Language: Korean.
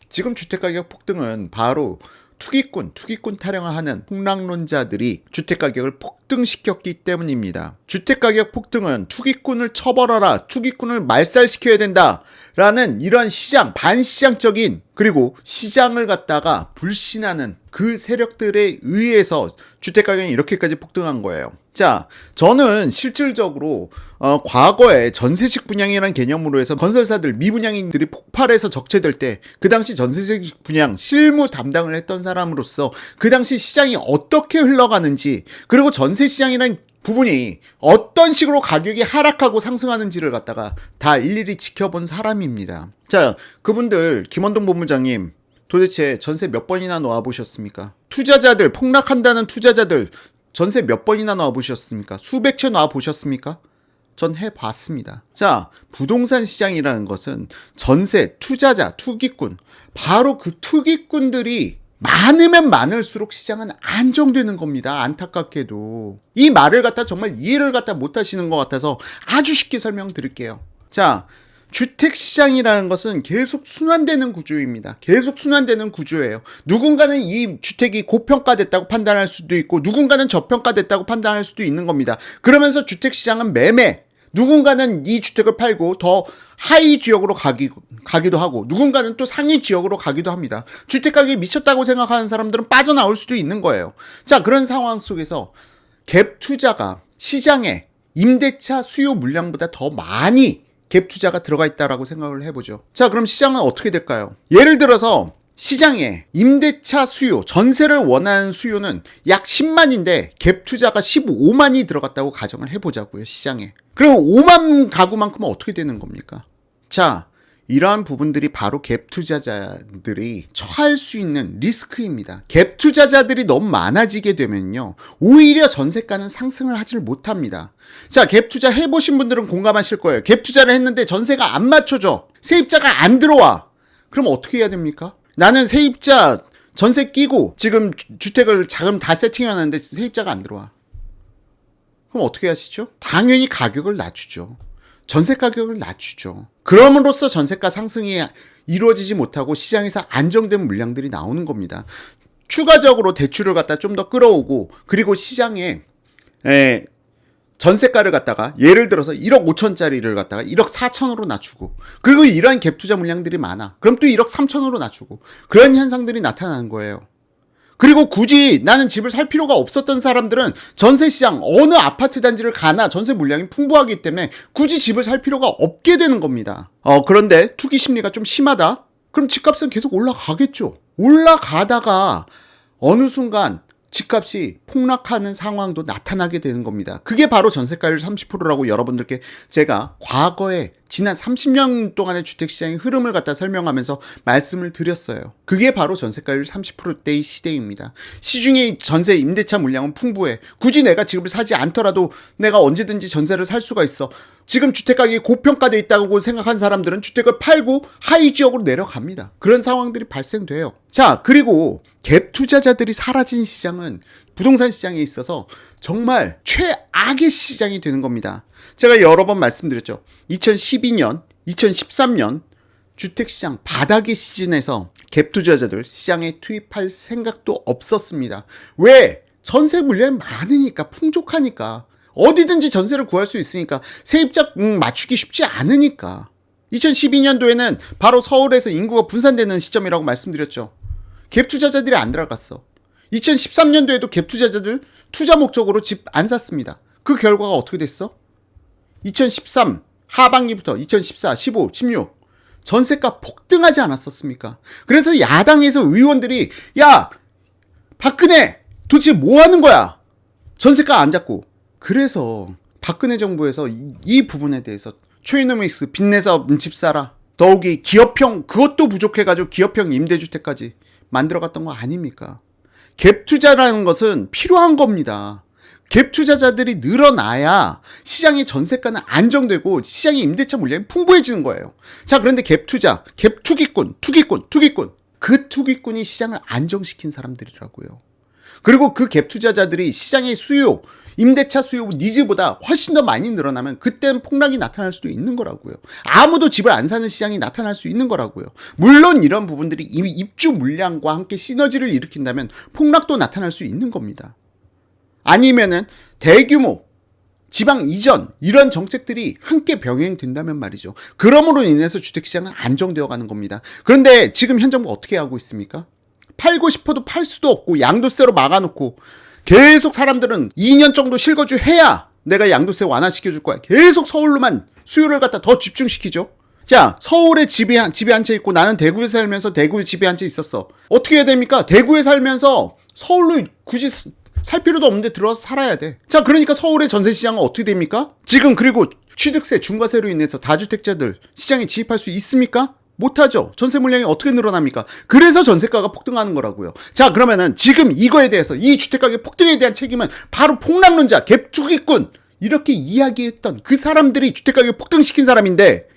지금 주택가격 폭등은 바로 투기꾼 타령을 하는 폭락론자들이 주택가격을 폭등시켰기 때문입니다. 주택가격 폭등은 투기꾼을 처벌하라, 투기꾼을 말살시켜야 된다 라는 이런 시장, 반시장적인, 그리고 시장을 갖다가 불신하는 그 세력들에 의해서 주택가격이 이렇게까지 폭등한 거예요. 자, 저는 실질적으로 과거에 전세식 분양이라는 개념으로 해서 건설사들, 미분양인들이 폭발해서 적체될 때 그 당시 전세식 분양 실무 담당을 했던 사람으로서 그 당시 시장이 어떻게 흘러가는지, 그리고 전세 시장이라는 부분이 어떤 식으로 가격이 하락하고 상승하는지를 갖다가 다 일일이 지켜본 사람입니다. 자, 그분들, 김원동 본부장님, 도대체 전세 몇 번이나 놓아보셨습니까? 투자자들, 폭락한다는 투자자들 전세 몇 번이나 놔보셨습니까? 수백 채 놔보셨습니까? 전 해봤습니다. 자, 부동산 시장이라는 것은 전세, 투자자, 투기꾼, 바로 그 투기꾼들이 많으면 많을수록 시장은 안정되는 겁니다. 안타깝게도. 이 말을 갖다 정말 이해를 갖다 못하시는 것 같아서 아주 쉽게 설명드릴게요. 자, 주택시장이라는 것은 계속 순환되는 구조입니다. 계속 순환되는 구조예요. 누군가는 이 주택이 고평가됐다고 판단할 수도 있고, 누군가는 저평가됐다고 판단할 수도 있는 겁니다. 그러면서 주택시장은 매매, 누군가는 이 주택을 팔고 더 하위 지역으로 가기도 하고, 누군가는 또 상위 지역으로 가기도 합니다. 주택가격이 미쳤다고 생각하는 사람들은 빠져나올 수도 있는 거예요. 자, 그런 상황 속에서 갭 투자가 시장에 임대차 수요 물량보다 더 많이 갭 투자가 들어가 있다라고 생각을 해보죠. 자, 그럼 시장은 어떻게 될까요? 예를 들어서 시장에 임대차 수요, 전세를 원하는 수요는 약 10만인데 갭 투자가 15만이 들어갔다고 가정을 해보자고요, 시장에. 그럼 5만 가구만큼은 어떻게 되는 겁니까? 자, 이러한 부분들이 바로 갭 투자자들이 처할 수 있는 리스크입니다. 갭 투자자들이 너무 많아지게 되면요, 오히려 전세가는 상승을 하질 못합니다. 자, 갭 투자 해보신 분들은 공감하실 거예요. 갭 투자를 했는데 전세가 안 맞춰져. 세입자가 안 들어와. 그럼 어떻게 해야 됩니까? 나는 세입자 전세 끼고 지금 주택을 자금 다 세팅해놨는데 세입자가 안 들어와. 그럼 어떻게 하시죠? 당연히 가격을 낮추죠. 전세 가격을 낮추죠. 그럼으로써 전세가 상승이 이루어지지 못하고 시장에서 안정된 물량들이 나오는 겁니다. 추가적으로 대출을 갖다 좀 더 끌어오고, 그리고 시장에 전세가를 갖다가 예를 들어서 1억 5천짜리를 갖다가 1억 4천으로 낮추고, 그리고 이러한 갭 투자 물량들이 많아. 그럼 또 1억 3천으로 낮추고, 그런 현상들이 나타나는 거예요. 그리고 굳이 나는 집을 살 필요가 없었던 사람들은 전세시장 어느 아파트 단지를 가나 전세 물량이 풍부하기 때문에 굳이 집을 살 필요가 없게 되는 겁니다. 그런데 투기 심리가 좀 심하다? 그럼 집값은 계속 올라가겠죠. 올라가다가 어느 순간 집값이 폭락하는 상황도 나타나게 되는 겁니다. 그게 바로 전세가율 30%라고 여러분들께 제가 과거에 지난 30년 동안의 주택시장의 흐름을 갖다 설명하면서 말씀을 드렸어요. 그게 바로 전세가율 30%대의 시대입니다. 시중에 전세 임대차 물량은 풍부해. 굳이 내가 집을 사지 않더라도 내가 언제든지 전세를 살 수가 있어. 지금 주택가격이 고평가되어 있다고 생각한 사람들은 주택을 팔고 하위 지역으로 내려갑니다. 그런 상황들이 발생돼요. 자, 그리고 갭 투자자들이 사라진 시장은 부동산 시장에 있어서 정말 최악의 시장이 되는 겁니다. 제가 여러 번 말씀드렸죠. 2012년, 2013년 주택시장 바닥의 시즌에서 갭 투자자들 시장에 투입할 생각도 없었습니다. 왜? 전세 물량이 많으니까, 풍족하니까. 어디든지 전세를 구할 수 있으니까, 세입자 맞추기 쉽지 않으니까. 2012년도에는 바로 서울에서 인구가 분산되는 시점이라고 말씀드렸죠. 갭 투자자들이 안 들어갔어. 2013년도에도 갭 투자자들 투자 목적으로 집 안 샀습니다. 그 결과가 어떻게 됐어? 2013 하반기부터 2014, 15, 16 전세가 폭등하지 않았었습니까? 그래서 야당에서 의원들이 야, 박근혜 도대체 뭐 하는 거야? 전세가 안 잡고. 그래서 박근혜 정부에서 이 부분에 대해서 초이노믹스 빚내서 집 사라, 더욱이 기업형, 그것도 부족해가지고 기업형 임대주택까지 만들어갔던 거 아닙니까? 갭 투자라는 것은 필요한 겁니다. 갭 투자자들이 늘어나야 시장의 전세가는 안정되고 시장의 임대차 물량이 풍부해지는 거예요. 자, 그런데 갭 투자, 갭 투기꾼, 그 투기꾼이 시장을 안정시킨 사람들이라고요. 그리고 그 갭 투자자들이 시장의 수요, 임대차 수요 니즈보다 훨씬 더 많이 늘어나면 그때는 폭락이 나타날 수도 있는 거라고요. 아무도 집을 안 사는 시장이 나타날 수 있는 거라고요. 물론 이런 부분들이 이미 입주 물량과 함께 시너지를 일으킨다면 폭락도 나타날 수 있는 겁니다. 아니면은 대규모 지방 이전 이런 정책들이 함께 병행된다면 말이죠. 그러므로 인해서 주택시장은 안정되어 가는 겁니다. 그런데 지금 현 정부 어떻게 하고 있습니까? 팔고 싶어도 팔 수도 없고 양도세로 막아놓고 계속 사람들은 2년 정도 실거주해야 내가 양도세 완화시켜줄 거야. 계속 서울로만 수요를 갖다 더 집중시키죠. 자, 서울에 집에 한 채 있고 나는 대구에 살면서 대구에 집에 한 채 있었어. 어떻게 해야 됩니까? 대구에 살면서 서울로 굳이 살 필요도 없는데 들어와서 살아야 돼. 자, 그러니까 서울의 전세시장은 어떻게 됩니까? 지금 그리고 취득세, 중과세로 인해서 다주택자들 시장에 진입할 수 있습니까? 못하죠. 전세 물량이 어떻게 늘어납니까? 그래서 전세가가 폭등하는 거라고요. 자, 그러면은 지금 이거에 대해서 이 주택가격 폭등에 대한 책임은 바로 폭락론자, 갭 투기꾼 이렇게 이야기했던 그 사람들이 주택가격 폭등시킨 사람인데